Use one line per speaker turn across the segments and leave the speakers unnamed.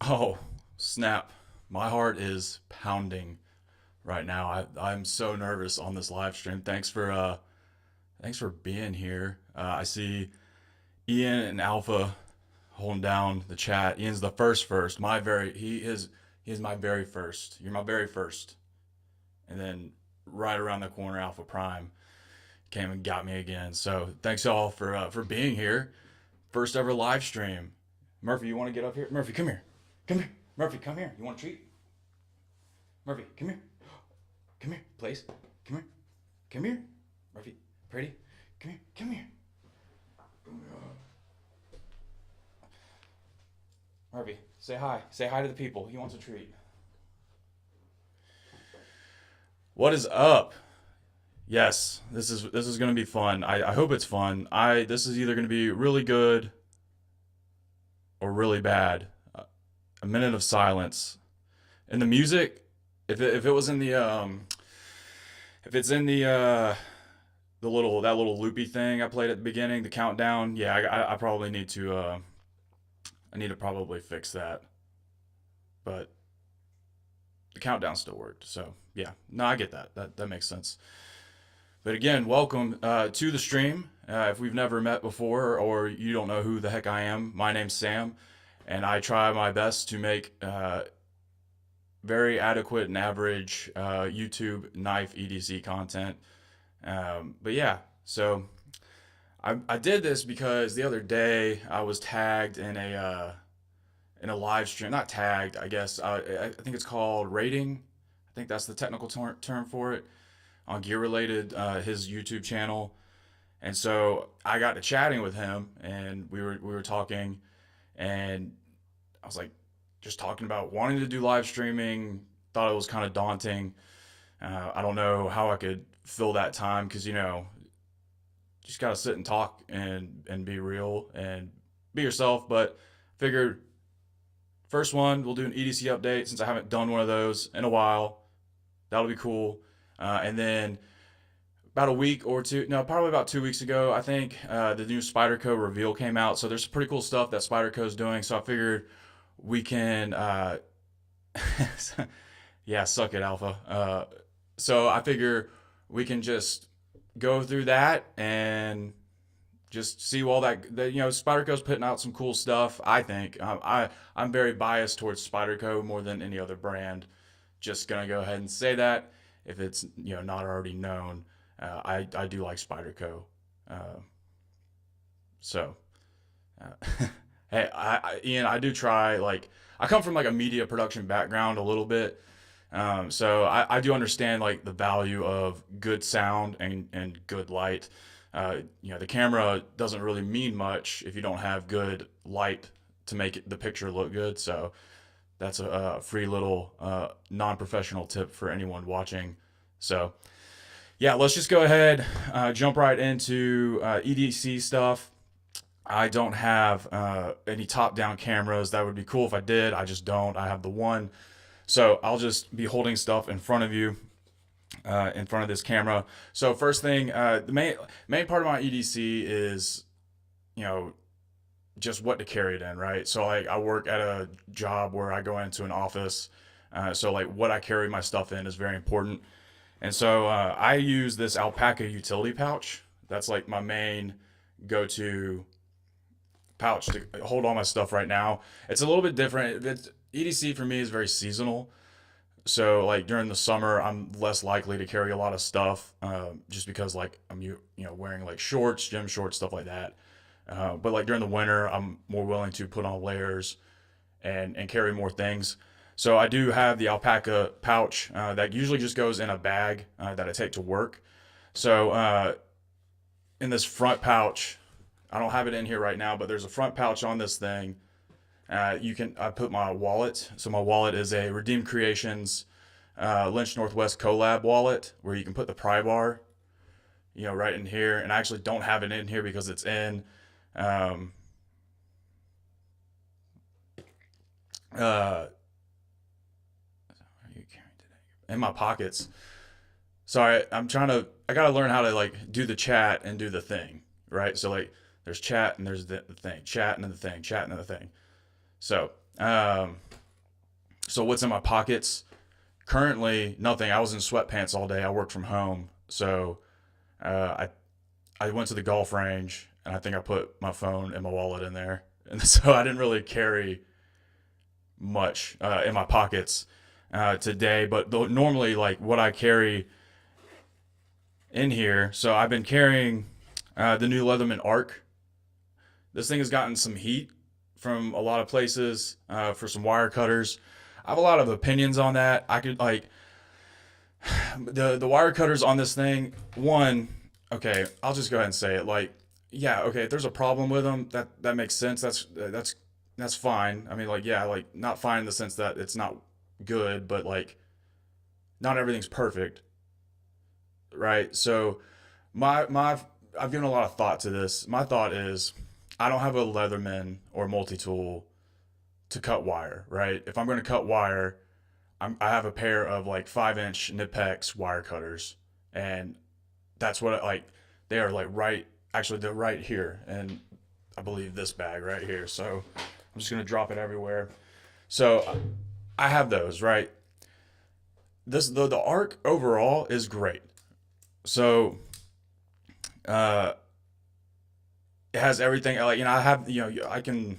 Oh, snap. My heart is pounding right now. I'm so nervous on this live stream. Thanks for being here. I see Ian and Alpha holding down the chat. Ian's the first. He is my very first. You're my very first. And then right around the corner, Alpha Prime came and got me again. So thanks all for being here. First ever live stream. Murphy, you want to get up here? Murphy, come here. Come here. Murphy, come here. You want a treat? Murphy, come here. Come here, please. Come here. Come here. Murphy, pretty. Come here. Come here. Murphy, say hi. Say hi to the people. He wants a treat. What is up? Yes, this is gonna be fun. I hope it's fun. I This is either gonna be really good or really bad. A minute of silence. And the music, if it was in the if it's in the little loopy thing I played at the beginning, the countdown, yeah, I probably need to I need to probably fix that. But the countdown still worked. So yeah, no, I get that. That makes sense. But again, welcome to the stream. If we've never met before or you don't know who the heck I am, my name's Sam, and I try my best to make very adequate and average YouTube knife EDC content. But yeah, so I did this because the other day I was tagged in a live stream. Not tagged, I guess. I think it's called rating. I think that's the technical term for it on gear related his YouTube channel. And so I got to chatting with him, and we were talking, and I was like, just talking about wanting to do live streaming. Thought it was kind of daunting. I don't know how I could fill that time because just gotta sit and talk and be real and be yourself. But figured first one we'll do an EDC update since I haven't done one of those in a while. That'll be cool. And then about a week or two, no, probably about 2 weeks ago, I think the new Spyderco reveal came out. So there's some pretty cool stuff that Spyderco is doing. So I figured we can, yeah, suck it, Alpha. So I figure we can just go through that and just see all that Spyderco's putting out some cool stuff. I think I'm very biased towards Spyderco more than any other brand. Just gonna go ahead and say that if it's not already known. I do like Spyderco. Uh, so hey, Ian, I do try, like, I come from like a media production background a little bit. So I do understand like the value of good sound and good light. The camera doesn't really mean much if you don't have good light to make the picture look good. So that's a free little non-professional tip for anyone watching. So yeah, let's just go ahead, jump right into EDC stuff. I don't have any top-down cameras. That would be cool if I did. I just don't. I have the one. So I'll just be holding stuff in front of you, in front of this camera. So first thing, the main part of my EDC is, you know, just what to carry it in, right? So like I work at a job where I go into an office. So like what I carry my stuff in is very important. And so I use this Alpaka utility pouch. That's like my main go-to pouch to hold all my stuff right now. It's a little bit different. EDC for me is very seasonal. So like during the summer, I'm less likely to carry a lot of stuff, just because like I'm wearing like shorts, gym shorts, stuff like that. But like during the winter, I'm more willing to put on layers and carry more things. So I do have the Alpaka pouch that usually just goes in a bag that I take to work. So in this front pouch, I don't have it in here right now, but there's a front pouch on this thing. I put my wallet. So my wallet is a Redeemed Creations Lynch Northwest collab wallet where you can put the pry bar, right in here. And I actually don't have it in here because it's in um, uh, in my pockets. Sorry, I gotta learn how to like do the chat and do the thing, right? So like there's chat and there's the thing, chat and then the thing, chat and then the thing. So Um, so what's in my pockets? Currently, nothing. I was in sweatpants all day. I worked from home, so I went to the golf range, and I think I put my phone and my wallet in there, and so I didn't really carry much in my pockets today. But normally, like what I carry in here, so I've been carrying the new Leatherman Arc. This thing has gotten some heat from a lot of places for some wire cutters. I have a lot of opinions on that. I could like the wire cutters on this thing. One, okay, I'll just go ahead and say it. Like, yeah, okay, if there's a problem with them, that makes sense. That's fine. I mean, like, yeah, like not fine in the sense that it's not good, but like not everything's perfect, right? So my I've given a lot of thought to this. My thought is I don't have a Leatherman or multi tool to cut wire, right? If I'm going to cut wire, I have a pair of like 5-inch Nipex wire cutters, and that's what like they are like right. Actually, they're right here, and I believe this bag right here. So I'm just gonna drop it everywhere. So I have those right. The arc overall is great. So uh, it has everything. Like I have I can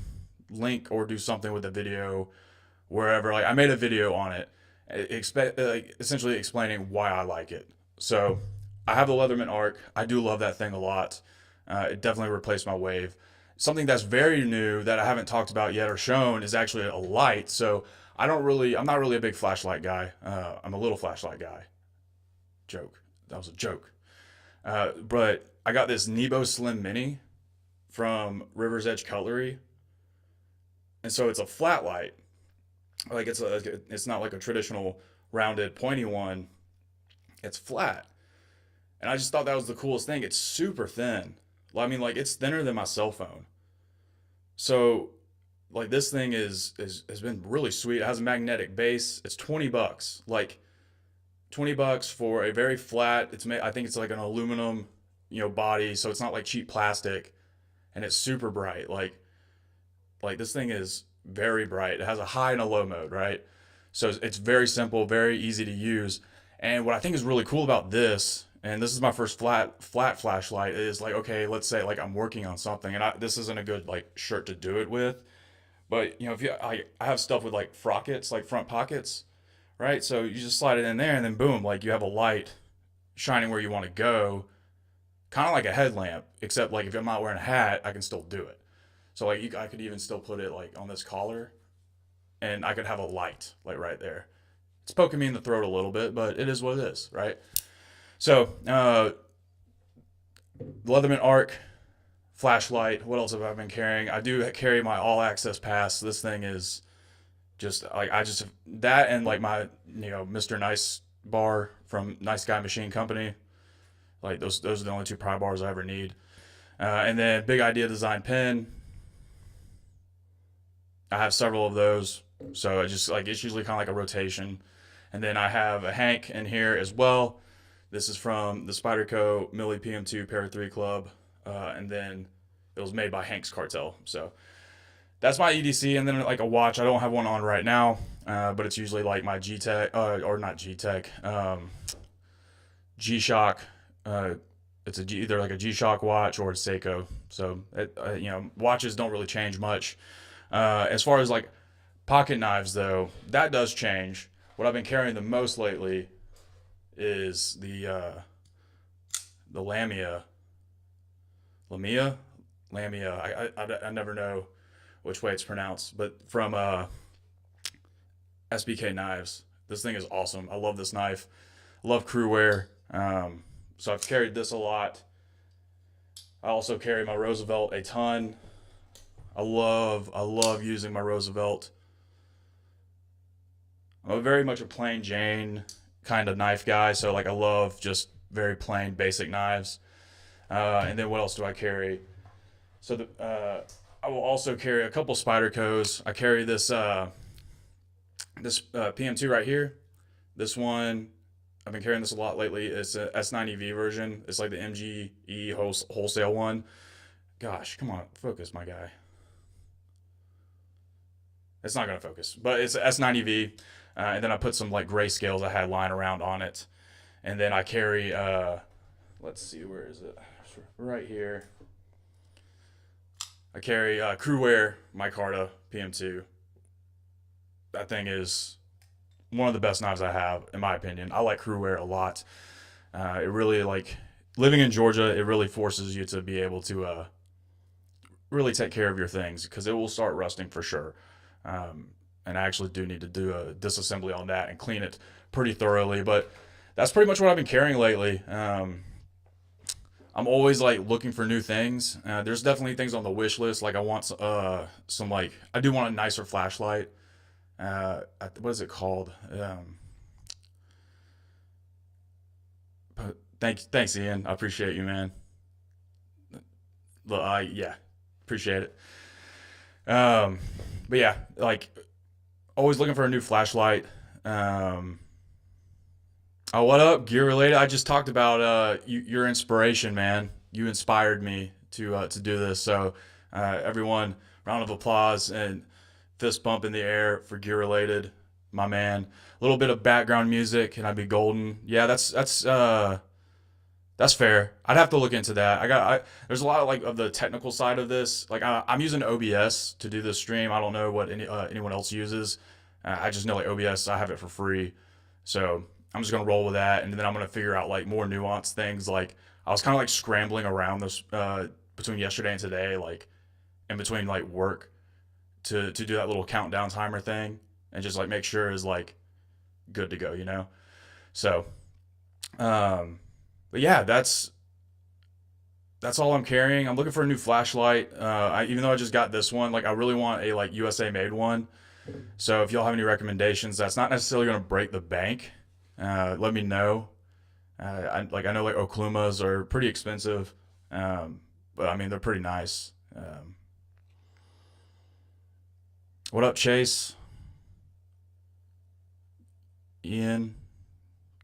link or do something with the video wherever. Like I made a video on it, like essentially explaining why I like it. So I have the Leatherman Arc. I do love that thing a lot. It definitely replaced my wave. Something that's very new that I haven't talked about yet or shown is actually a light. So I'm not really a big flashlight guy. I'm a little flashlight guy. Joke. That was a joke. But I got this Nebo Slim Mini from River's Edge Cutlery, and so it's a flat light. Like it's not like a traditional rounded pointy one. It's flat, and I just thought that was the coolest thing. It's super thin. I mean, like it's thinner than my cell phone. So, like this thing has been really sweet. It has a magnetic base. It's $20. Like $20 for a very flat. It's made. I think it's like an aluminum, body. So it's not like cheap plastic, and it's super bright. Like this thing is very bright. It has a high and a low mode, right? So it's very simple, very easy to use. And what I think is really cool about this, and this is my first flat flashlight, is like, okay, let's say like I'm working on something, and this isn't a good like shirt to do it with, but if I have stuff with like frockets, like front pockets, right? So you just slide it in there, and then boom, like you have a light shining where you want to go, kind of like a headlamp, except like if I'm not wearing a hat, I can still do it. So like I could even still put it like on this collar, and I could have a light like right there. It's poking me in the throat a little bit, but it is what it is, right? So Leatherman Arc, flashlight. What else have I been carrying? I do carry my All Access Pass. This thing is just like that and like my Mr. Nice bar from Nice Guy Machine Company. Like those are the only two pry bars I ever need. And then Big Idea Design pen. I have several of those, so it's usually kind of like a rotation. And then I have a Hank in here as well. This is from the Spyderco Millie PM2 Para 3 Club, and then it was made by Hank's Cartel. So that's my EDC, and then like a watch. I don't have one on right now, but it's usually like my G-Tech, or not G-Tech, G-Shock. It's either like a G-Shock watch or a Seiko. So watches don't really change much. As far as like pocket knives, though, that does change. What I've been carrying the most lately is the Lamia. I never know which way it's pronounced, but from SBK Knives. This thing is awesome. I love this knife. I love crew wear. So I've carried this a lot. I also carry my Roosevelt a ton. I love using my Roosevelt. I'm very much a plain Jane kind of knife guy, so like I love just very plain basic knives. And then what else do I carry? So I will also carry a couple Spydercos. I carry this PM2 right here. This one, I've been carrying this a lot lately. It's a S9EV version. It's like the MGE wholesale one. Gosh, come on, focus, my guy. It's not gonna focus, but it's S90V, and then I put some like gray scales I had lying around on it, and then I carry. Let's see, where is it? Right here. I carry Crewwear Micarta PM2. That thing is one of the best knives I have, in my opinion. I like Crewwear a lot. It really like living in Georgia. It really forces you to be able to really take care of your things because it will start rusting for sure. And I actually do need to do a disassembly on that and clean it pretty thoroughly. But that's pretty much what I've been carrying lately. I'm always like looking for new things. There's definitely things on the wish list. Like I want some like I do want a nicer flashlight. What is it called? Thanks, Ian. I appreciate you, man. Yeah, appreciate it. Um, but yeah, like always looking for a new flashlight. Um, oh, what up, gear related? I just talked about your inspiration, man. You inspired me to do this. So everyone, round of applause and fist bump in the air for gear related, my man. A little bit of background music, and I'd be golden. Yeah, that's fair. I'd have to look into that. There's a lot of like of the technical side of this. Like I'm using OBS to do this stream. I don't know what anyone else uses. I just know like OBS. I have it for free, so I'm just gonna roll with that, and then I'm gonna figure out like more nuanced things. Like I was kind of like scrambling around this between yesterday and today, like in between like work to do that little countdown timer thing, and just like make sure is like good to go, you know. So, um, but yeah, that's all I'm carrying. I'm looking for a new flashlight. Even though I just got this one, like I really want a like USA made one. So if y'all have any recommendations, that's not necessarily going to break the bank. Let me know. I know like Oklumas are pretty expensive, but I mean they're pretty nice. What up, Chase? Ian,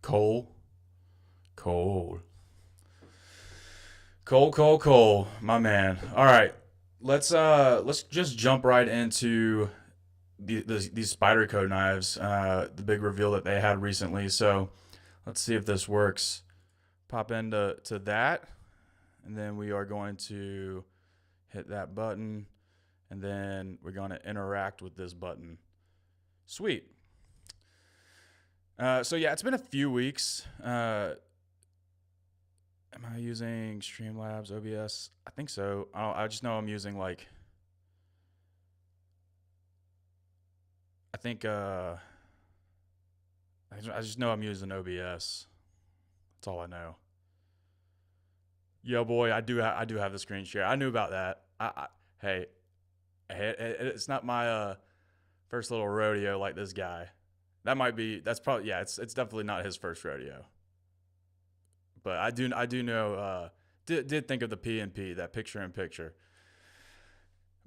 Cole, Cole, Cole, my man. All right, let's just jump right into these Spyderco knives. The big reveal that they had recently. So let's see if this works. Pop into that, and then we are going to hit that button, and then we're going to interact with this button. Sweet. So yeah, it's been a few weeks. Am I using Streamlabs OBS? I think so. I just know I'm using like I think I just know I'm using OBS. That's all I know. Yo, boy, I do have the screen share. I knew about that. Hey, it's not my first little rodeo like this guy. That's probably yeah. It's definitely not his first rodeo. But I do know did think of the PNP, that picture in picture.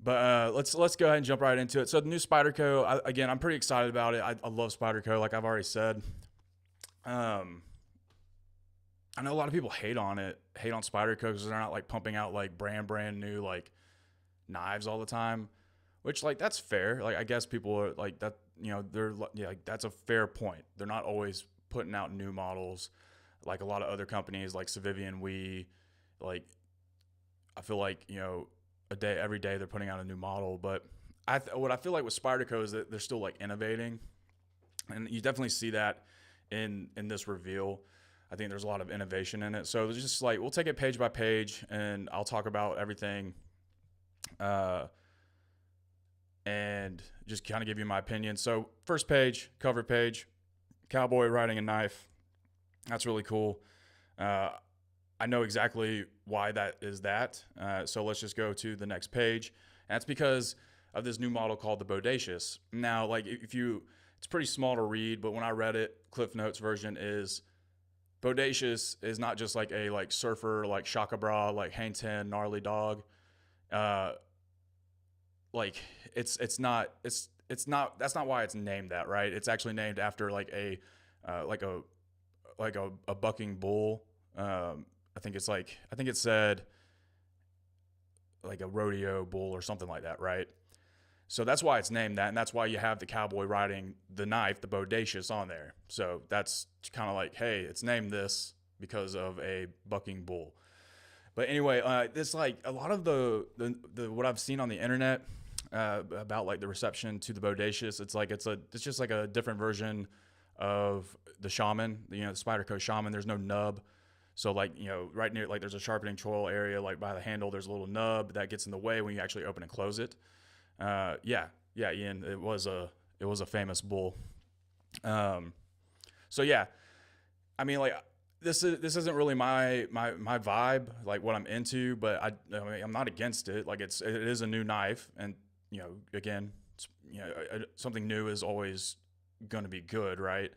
But let's go ahead and jump right into it. So the new Spyderco, again, I'm pretty excited about it. I love Spyderco, like I've already said. I know a lot of people hate on Spyderco because they're not like pumping out like brand new like knives all the time, which like that's fair. Like I guess people are like that, you know, they're yeah, like that's a fair point. They're not always putting out new models like a lot of other companies like Civivian, like I feel like, you know, every day they're putting out a new model, but what I feel like with Spyderco is that they're still like innovating, and you definitely see that in this reveal. I think there's a lot of innovation in it. So it's just like we'll take it page by page, and I'll talk about everything, and just kind of give you my opinion. So first page, cover page, cowboy riding a knife. That's really cool. I know exactly why that is that. So let's just go to the next page. And that's because of this new model called the Bodacious. Now, like it's pretty small to read, but when I read it, Cliff Notes version is Bodacious is not just like a like surfer, like Shaka Bra, like Hang Ten, gnarly dog. Like it's not that's not why it's named that, right? It's actually named after like a bucking bull. I think it said like a rodeo bull or something like that, right? So that's why it's named that, and that's why you have the cowboy riding the knife, the bodacious, on there. So that's kind of like, hey, it's named this because of a bucking bull. But anyway, this like a lot of the what I've seen on the internet about like the reception to the bodacious. It's just like a different version of the shaman, the Spyderco shaman. There's no nub. So like, right near, like there's a sharpening choil area, like by the handle, there's a little nub that gets in the way when you actually open and close it. Yeah, Ian, it was a famous bull. So yeah, I mean, like this isn't really my vibe, like what I'm into, but I mean, I'm not against it. Like it is a new knife, and again, something new is always going to be good, right?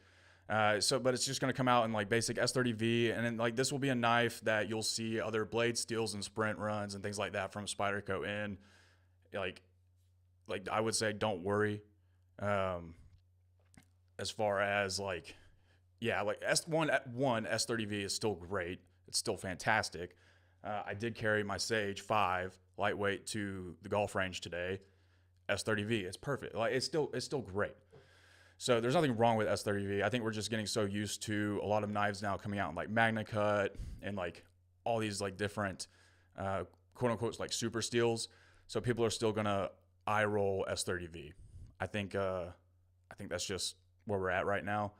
But it's just going to come out in like basic S30V, and then like this will be a knife that you'll see other blade steels and sprint runs and things like that from Spyderco in. Like I would say, don't worry. As far as like, yeah, like S1 S30V is still great. It's still fantastic. I did carry my Sage 5 lightweight to the golf range today. S30V, it's perfect. Like it's still great. So there's nothing wrong with S30V. I think we're just getting so used to a lot of knives now coming out in like Magna Cut and like all these like different quote unquote like super steels. So people are still gonna eye roll S30V. I think that's just where we're at right now.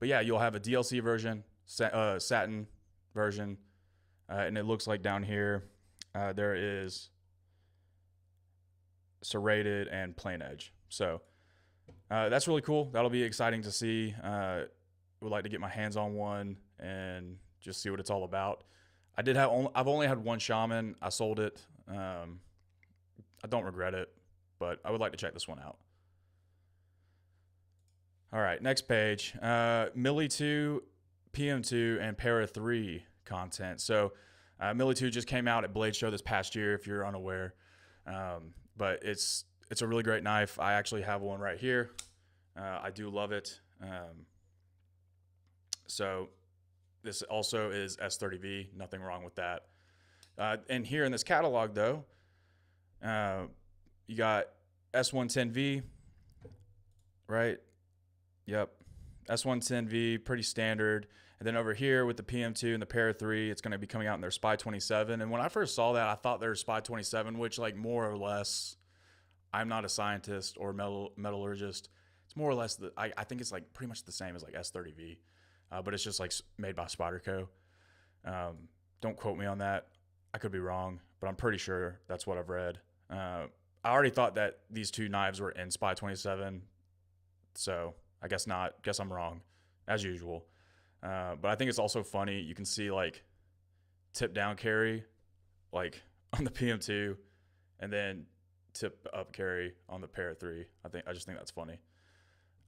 But yeah, you'll have a DLC version, satin version, and it looks like down here there is serrated and plain edge. So that's really cool. That'll be exciting to see. Would like to get my hands on one and just see what it's all about. I've only had one shaman. I sold it. I don't regret it, but I would like to check this one out. All right, next page. Milli 2, PM2, and Para 3 content. So Milli 2 just came out at Blade Show this past year, if you're unaware. But it's a really great knife. I actually have one right here. I do love it. So this also is S30V. Nothing wrong with that. And here in this catalog, though, you got S110V, right? Yep. S110V, pretty standard. And then over here with the PM2 and the Para 3, it's going to be coming out in their Spy 27. And when I first saw that, I thought they were Spy 27, which like more or less, I'm not a scientist or metallurgist. It's more or less, I think it's like pretty much the same as like S30V, but it's just like made by Spyderco. Don't quote me on that. I could be wrong, but I'm pretty sure that's what I've read. I already thought that these two knives were in Spy 27, so I guess not. Guess I'm wrong, as usual. But I think it's also funny. You can see like tip down carry, like on the PM2, and then tip up carry on the Para 3. I just think that's funny.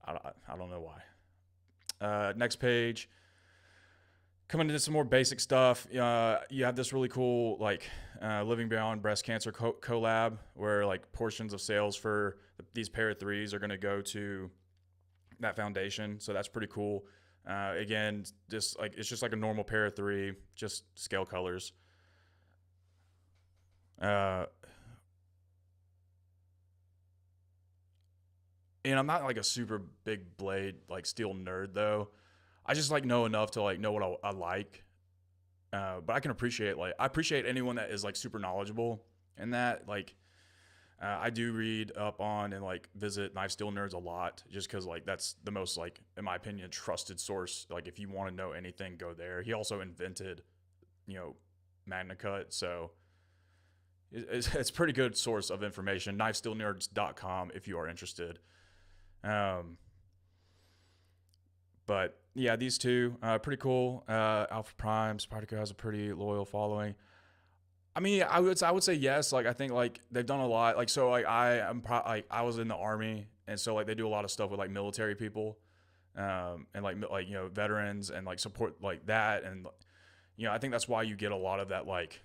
I don't know why. Next page. Coming into some more basic stuff. You have this really cool like Living Beyond Breast Cancer collab where like portions of sales for these Para 3s are going to go to that foundation. So that's pretty cool. Again, just like it's just like a normal Para 3, just scale colors. And I'm not like a super big blade like steel nerd though. I just like know enough to like know what I like. But I can appreciate I appreciate anyone that is like super knowledgeable in that. Like I do read up on and like visit Knife Steel Nerds a lot just because like that's the most like in my opinion trusted source. Like if you want to know anything, go there. He also invented Magna Cut, so it's a pretty good source of information. KnifeSteelNerds.com if you are interested. But yeah, these two pretty cool. Alpha Prime, Spyderco has a pretty loyal following. I mean, I would say yes. Like I think like they've done a lot. Like so, like I was in the Army, and so like they do a lot of stuff with like military people, and like veterans and like support like that, and I think that's why you get a lot of that like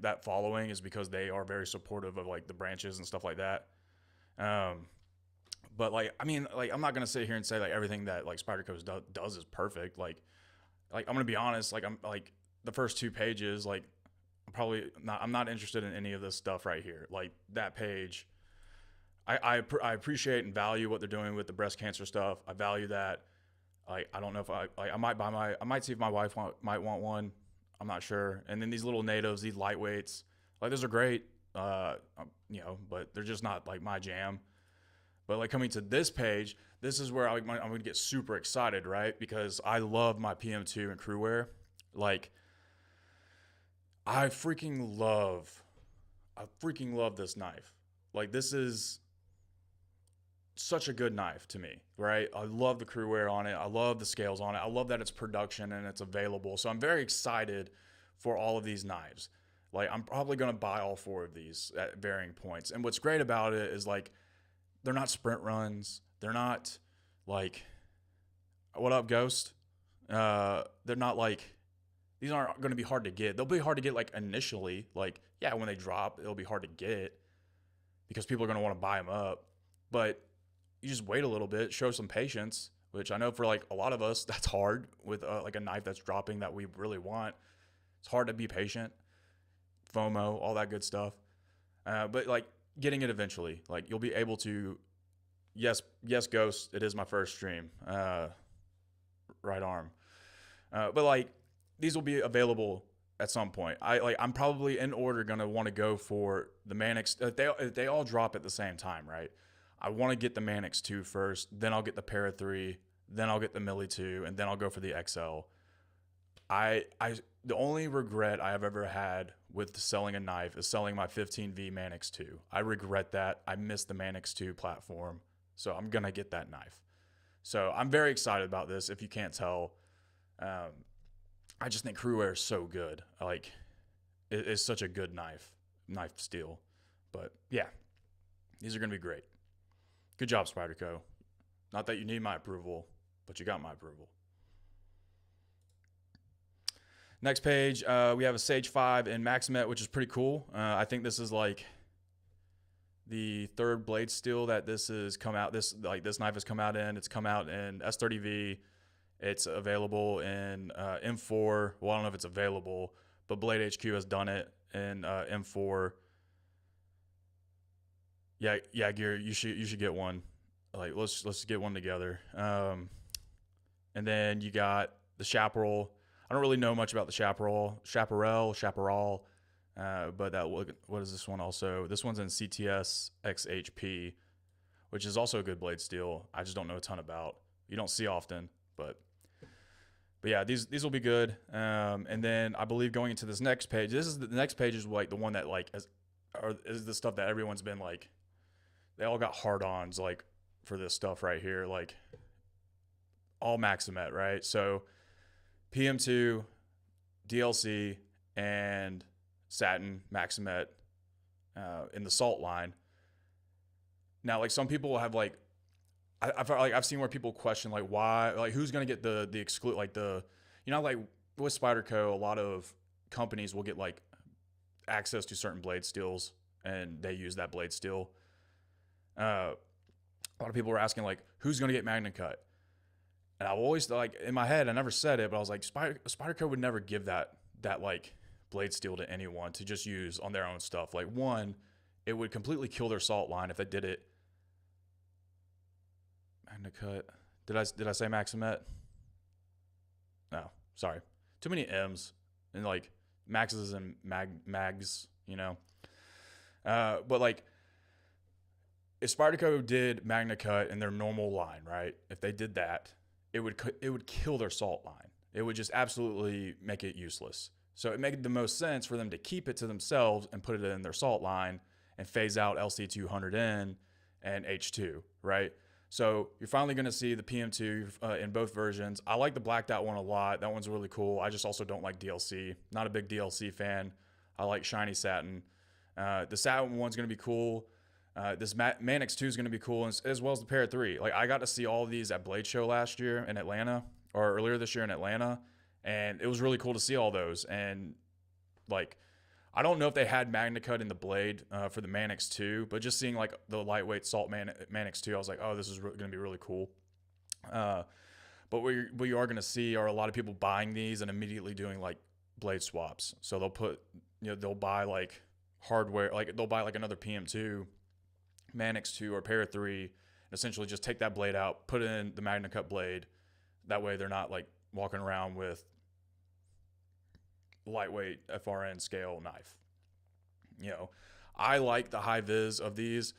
that following is because they are very supportive of like the branches and stuff like that. But like I mean, like I'm not gonna sit here and say like everything that like Spyderco does is perfect. Like I'm gonna be honest. Like I'm like the first 2 pages like. I'm not interested in any of this stuff right here. Like that page, I appreciate and value what they're doing with the breast cancer stuff. I value that. I don't know if I might see if my wife might want one. I'm not sure. And then these little natives, these lightweights, like those are great. But they're just not like my jam. But like coming to this page, this is where I'm going to get super excited, right? Because I love my PM2 and crew wear. Like I freaking love this knife. Like this is such a good knife to me, right? I love the crew wear on it. I love the scales on it. I love that it's production and it's available. So I'm very excited for all of these knives. Like I'm probably going to buy all 4 of these at varying points. And what's great about it is like they're not sprint runs. They're not like, what up, Ghost? They're not like, these aren't going to be hard to get. They'll be hard to get like initially. Like, yeah, when they drop, it'll be hard to get because people are going to want to buy them up. But you just wait a little bit, show some patience, which I know for like a lot of us, that's hard with like a knife that's dropping that we really want. It's hard to be patient, FOMO, all that good stuff. But like getting it eventually, like you'll be able to, yes, Ghost, it is my first stream, right arm. But like these will be available at some point. I'm probably in order going to want to go for the Manix. They all drop at the same time, right? I want to get the Manix 2 first, then I'll get the Para 3, then I'll get the Milli 2, and then I'll go for the XL. The only regret I have ever had with selling a knife is selling my 15V Manix 2. I regret that. I miss the Manix 2 platform, so I'm going to get that knife. So I'm very excited about this, if you can't tell. I just think crew wear is so good. Like, it's such a good knife steel. But yeah, these are going to be great. Good job, Spyderco. Not that you need my approval, but you got my approval. Next page, we have a Sage 5 in Maximet, which is pretty cool. I think this is like the 3rd blade steel that this has come out. This knife has come out in. It's come out in S30V. It's available in M4. Well, I don't know if it's available, but Blade HQ has done it in M4. Yeah, Gear, you should get one. Like let's get one together. And then you got the Chaparral. I don't really know much about the Chaparral, but what is this one also? This one's in CTS XHP, which is also a good blade steel. I just don't know a ton about. You don't see often, but yeah, these will be good. And then I believe going into this next page, the next page is like the one that like is the stuff that everyone's been like. They all got hard-ons like for this stuff right here, like all Maximet, right? So PM2, DLC, and Satin Maximet in the Salt line. Now, like some people have like, I've seen where people question like why, like who's gonna get the exclude, like the, like with Spyderco, a lot of companies will get like access to certain blade steels and they use that blade steel. A lot of people were asking like who's gonna get Magna Cut, and I've always like in my head I never said it, but I was like Spyderco would never give that like blade steel to anyone to just use on their own stuff. Like one, it would completely kill their Salt line if they did it. Magna Cut. Did I say Maximet? No, sorry. Too many M's and like Maxes and mags, But like if Spyderco did Magna Cut in their normal line, right? If they did that, it would kill their Salt line. It would just absolutely make it useless. So it made the most sense for them to keep it to themselves and put it in their Salt line and phase out LC200N and H2, right? So you're finally going to see the PM2 in both versions. I like the blacked out one a lot. That one's really cool. I just also don't like DLC. Not a big DLC fan. I like shiny satin. The satin one's going to be cool. This Manix 2 is going to be cool, as well as the Para 3. Like I got to see all of these at Blade Show last year in Atlanta, or earlier this year in Atlanta, and it was really cool to see all those. And like, I don't know if they had Magna Cut in the blade for the Manix 2, but just seeing like the lightweight Salt Manix 2, I was like, oh, this is going to be really cool. But what you are going to see are a lot of people buying these and immediately doing like blade swaps. So they'll buy like hardware, like they'll buy like another PM2 Mannix 2 or Para 3, and essentially just take that blade out, put in the Magna Cut blade. That way they're not like walking around with lightweight FRN scale knife. You know, I like the high vis of these.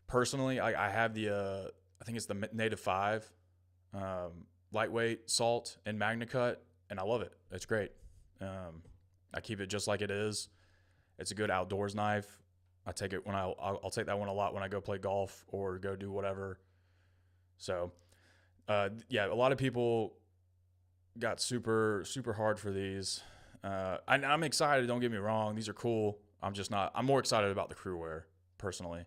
Personally, I have the, I think it's the Native 5 lightweight salt and Magna Cut, and I love it. It's great. I keep it just like it is. It's a good outdoors knife. I take it when I'll take that one a lot when I go play golf or go do whatever. So, yeah, a lot of people got super hard for these. I'm excited. Don't get me wrong; these are cool. I'm more excited about the crew wear personally.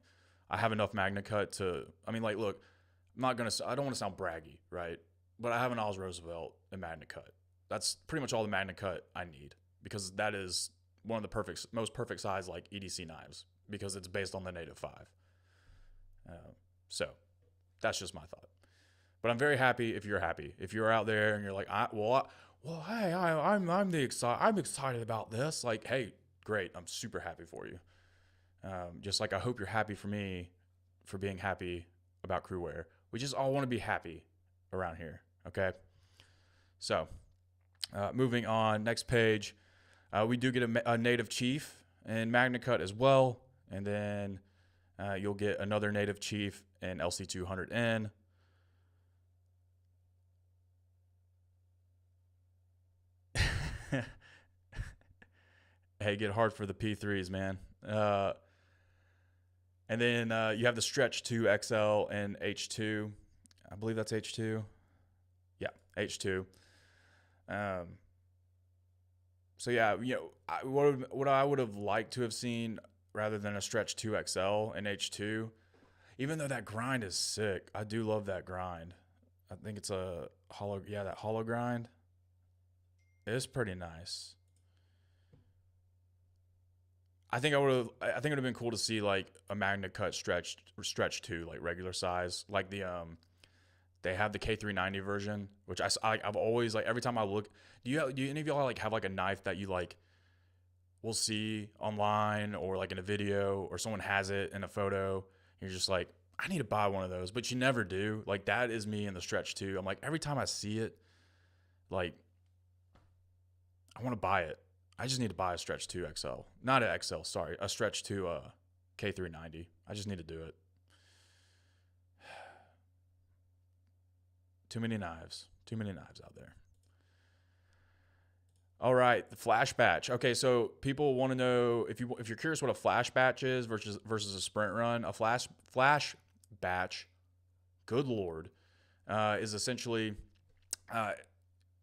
I have enough Magna Cut to. I mean, like, look, I don't want to sound braggy, right? But I have an Oz Roosevelt and Magna Cut. That's pretty much all the Magna Cut I need, because that is one of the most perfect size like EDC knives, because it's based on the Native 5. So that's just my thought. But I'm very happy if you're happy. If you're out there and you're like, hey, I'm excited about this. Like, hey, great. I'm super happy for you. Just like I hope you're happy for me for being happy about crew wear. We just all want to be happy around here. Okay. So moving on, next page, we do get a Native Chief in Magna Cut as well. And then you'll get another Native Chief in LC200N. Hey, get hard for the P3s, man. And then you have the Stretch 2 XL and H2. I believe that's H2. Yeah, H2. So yeah, what I would have liked to have seen rather than a Stretch 2 XL and H2, even though that grind is sick, I do love that grind. I think it's a hollow, that hollow grind. It's pretty nice. I think it would have been cool to see like a Magna Cut stretch 2, like regular size, like they have the K390 version, which I've always, like, every time I look, do any of y'all like have like a knife that you like will see online or like in a video, or someone has it in a photo, and you're just like, I need to buy one of those, but you never do. Like, that is me in the Stretch 2. I'm like, every time I see it, like, I want to buy it. I just need to buy a Stretch 2 XL. Not an XL, sorry. A Stretch 2 K390. I just need to do it. Too many knives. Too many knives out there. All right, the flash batch. Okay, so people want to know, if you're curious what a flash batch is versus a sprint run, a flash batch, good Lord, is essentially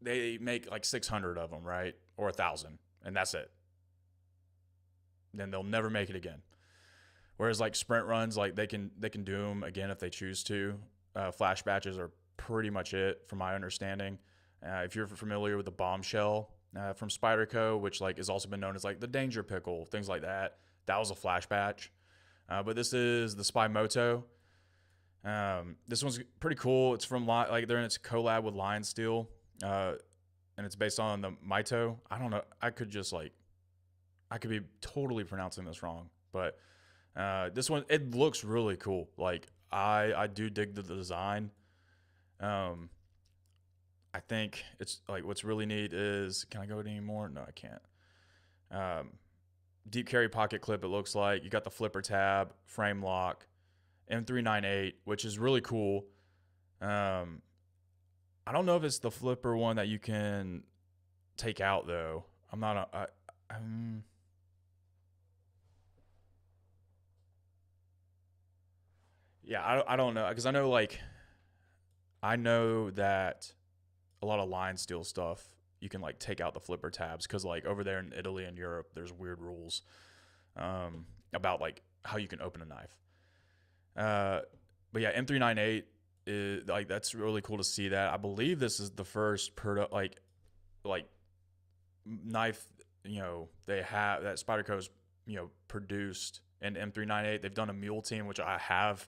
they make like 600 of them, right? Or 1,000. And that's it. Then they'll never make it again. Whereas like sprint runs, like they can do them again if they choose to. Flash batches are pretty much it, from my understanding. If you're familiar with the Bombshell from Spyderco, which like has also been known as like the Danger Pickle, things like that, that was a flash batch. But this is the Spy Moto. This one's pretty cool. It's from it's a collab with Lion Steel. And it's based on the Mito. I don't know. I could be totally pronouncing this wrong, but this one, it looks really cool. Like, I do dig the design. I think it's like, what's really neat is, can I go anymore? No, I can't. Deep carry pocket clip, it looks like. You got the flipper tab, frame lock, M398, which is really cool. I don't know if it's the flipper one that you can take out, though. I'm not yeah, I don't know, because I know that a lot of line steel stuff, you can like take out the flipper tabs, because like over there in Italy and Europe, there's weird rules about like how you can open a knife. But yeah, M398 is like, that's really cool to see that. I believe this is the first like knife, they have that Spyderco's produced in M398. They've done a mule team, which I have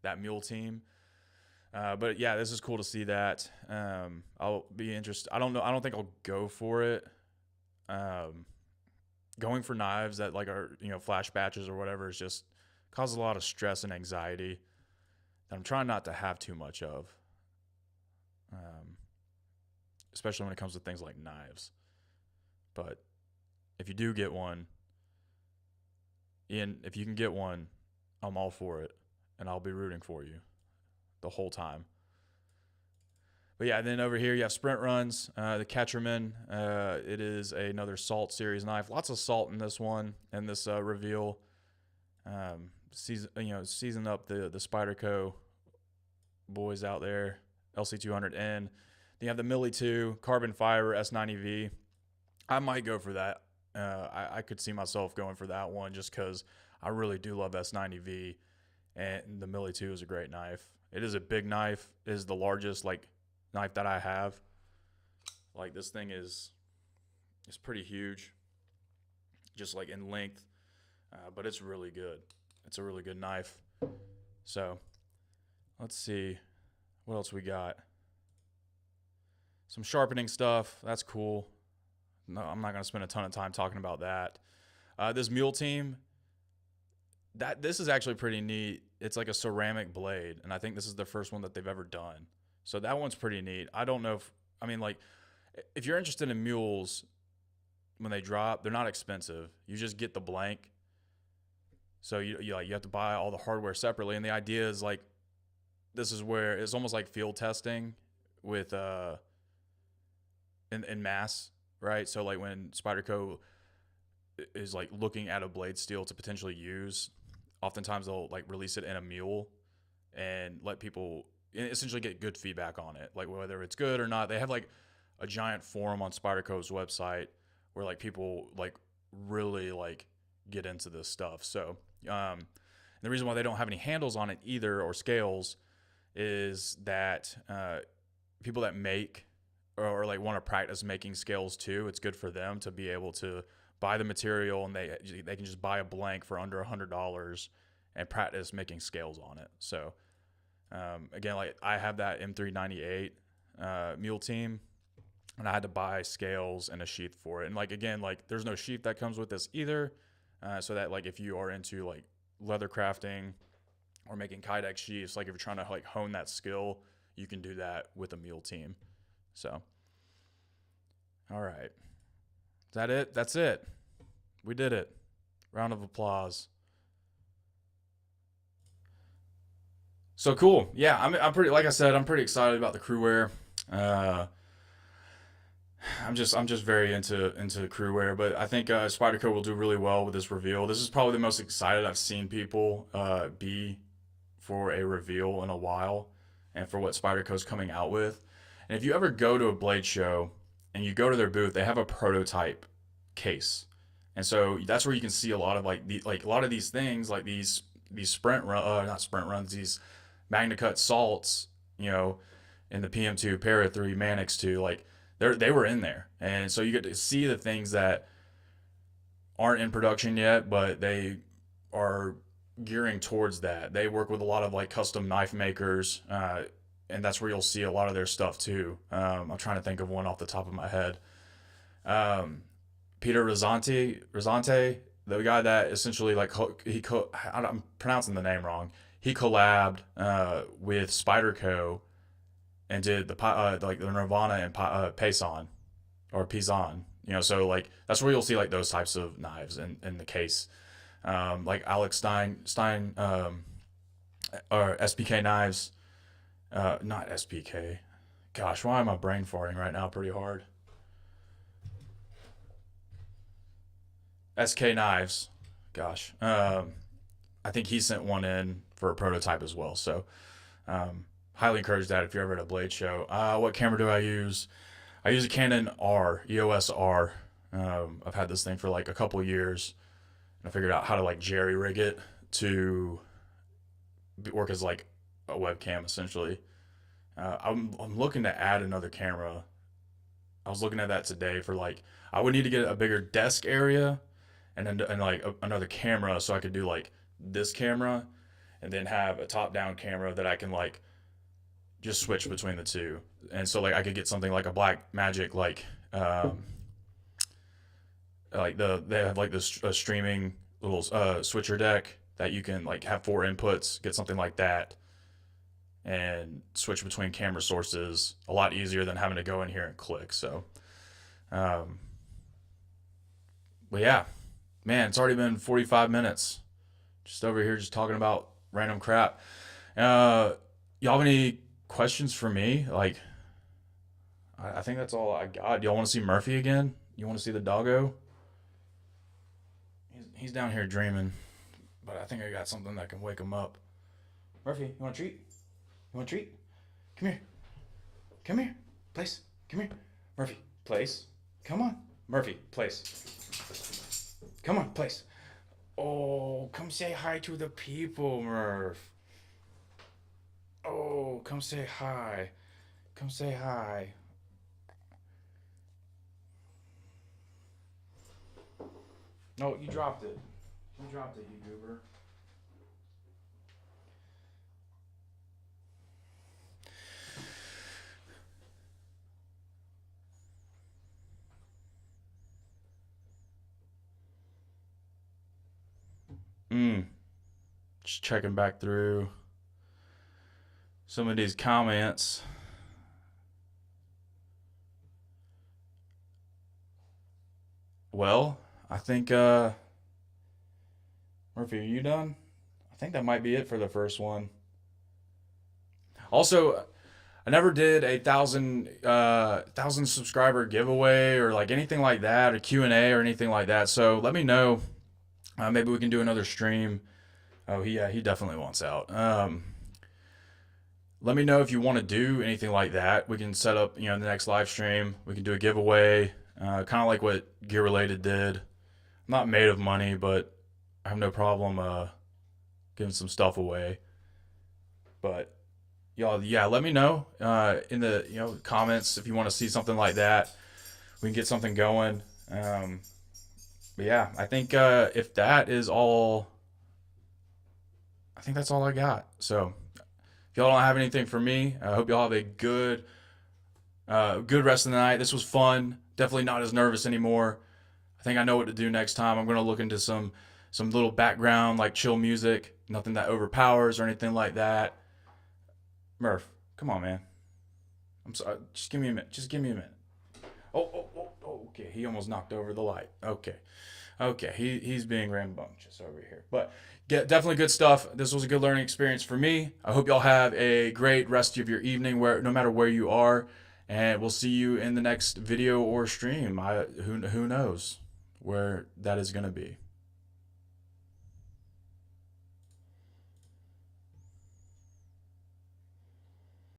that mule team. But yeah, this is cool to see that. I'll be interested. I don't know. I don't think I'll go for it. Going for knives that like are, flash batches or whatever is just causes a lot of stress and anxiety that I'm trying not to have too much of, especially when it comes to things like knives. But if you do get one, Ian, if you can get one, I'm all for it, and I'll be rooting for you the whole time. But yeah, then over here you have sprint runs, the Ketcherman. It is another Salt Series knife. Lots of salt in this one and this reveal. Season up the Spyderco boys out there. LC200N. Then you have the Millie 2 carbon fiber S90V. I might go for that. I could see myself going for that one just because I really do love S90V, and the Millie 2 is a great knife. It is a big knife. It is the largest knife that I have. This thing is pretty huge, just in length, but it's really good. It's a really good knife. So let's see what else we got. Some sharpening stuff. That's cool. No, I'm not going to spend a ton of time talking about that. This Mule Team, this is actually pretty neat. It's like a ceramic blade, and I think this is the first one that they've ever done. So that one's pretty neat. I don't know if you're interested in mules, when they drop, they're not expensive. You just get the blank. So you have to buy all the hardware separately, and the idea is this is where it's almost like field testing with in mass. Right, so when Spyderco is looking at a blade steel to potentially use, oftentimes they'll release it in a mule and let people essentially get good feedback on it, whether it's good or not. They have a giant forum on Spyderco's website where people really get into this stuff. So the reason why they don't have any handles on it either or scales is that people that make or want to practice making scales too, it's good for them to be able to buy the material, and they can just buy a blank for under $100 and practice making scales on it. So again, I have that M398 Mule Team, and I had to buy scales and a sheath for it. And again, there's no sheath that comes with this either, so that if you are into leather crafting or making Kydex sheaths, if you're trying to hone that skill, you can do that with a Mule Team. So, all right. Is that it? That's it. We did it. Round of applause. So cool. Yeah, I'm pretty, like I said, I'm pretty excited about the crew wear. I'm just very into crew wear, but I think Spyderco will do really well with this reveal. This is probably the most excited I've seen people be for a reveal in a while, and for what Spyderco's coming out with. And if you ever go to a blade show and you go to their booth, they have a prototype case, and so that's where you can see a lot of a lot of these things, these not sprint runs, these MagnaCut salts, in the PM2, Para 3, Manix 2, they were in there, and so you get to see the things that aren't in production yet, but they are gearing towards that. They work with a lot of custom knife makers. And that's where you'll see a lot of their stuff too. I'm trying to think of one off the top of my head. Peter Rosante, the guy that essentially I'm pronouncing the name wrong. He collabed with Spyderco and did the Nirvana and Payson or Pizon. So that's where you'll see those types of knives in the case. Alex Stein or SPK knives. Not SPK. Gosh, why am I brain farting right now pretty hard? SK Knives. Gosh. I think he sent one in for a prototype as well. So highly encourage that if you're ever at a blade show. What camera do I use? I use a Canon R, EOS R. I've had this thing for a couple years, and I figured out how to jerry rig it to work as a webcam essentially. I'm looking to add another camera. I was looking at that today for I would need to get a bigger desk area and another camera, so I could do this camera and then have a top down camera that I can just switch between the two. And so I could get something like a Black Magic they have this streaming little switcher deck that you can like have 4 inputs, get something like that, and switch between camera sources a lot easier than having to go in here and click. So, but yeah, man, it's already been 45 minutes just over here just talking about random crap. Y'all have any questions for me? Like, I think that's all I got. Y'all want to see Murphy again? You want to see the doggo? He's down here dreaming, but I think I got something that can wake him up. Murphy, you want a treat? You want a treat? Come here. Come here. Place. Come here. Murphy, place. Come on. Murphy, place. Come on, place. Oh, come say hi to the people, Murph. Oh, come say hi. Come say hi. No, you dropped it. You dropped it, you goober. Just checking back through some of these comments. Well, I think Murphy, are you done? I think that might be it for the first one. Also, I never did a thousand subscriber giveaway or like anything like that, or Q&A or anything like that. So let me know. Maybe we can do another stream. Oh, he definitely wants out. Let me know if you want to do anything like that. We can set up, the next live stream. We can do a giveaway, kind of like what Gear Related did. I'm not made of money, but I have no problem giving some stuff away. But y'all, yeah, let me know in the comments if you want to see something like that. We can get something going. But yeah, I think if that is all, I think that's all I got. So if y'all don't have anything for me, I hope y'all have a good rest of the night. This was fun. Definitely not as nervous anymore. I think I know what to do next time. I'm gonna look into some little background like chill music, nothing that overpowers or anything like that. Murph, come on, man. I'm sorry. Just give me a minute. Just give me a minute. Oh, okay. He almost knocked over the light. Okay. He's being rambunctious over here. But definitely good stuff. This was a good learning experience for me. I hope y'all have a great rest of your evening, no matter where you are. And we'll see you in the next video or stream. Who knows where that is going to be.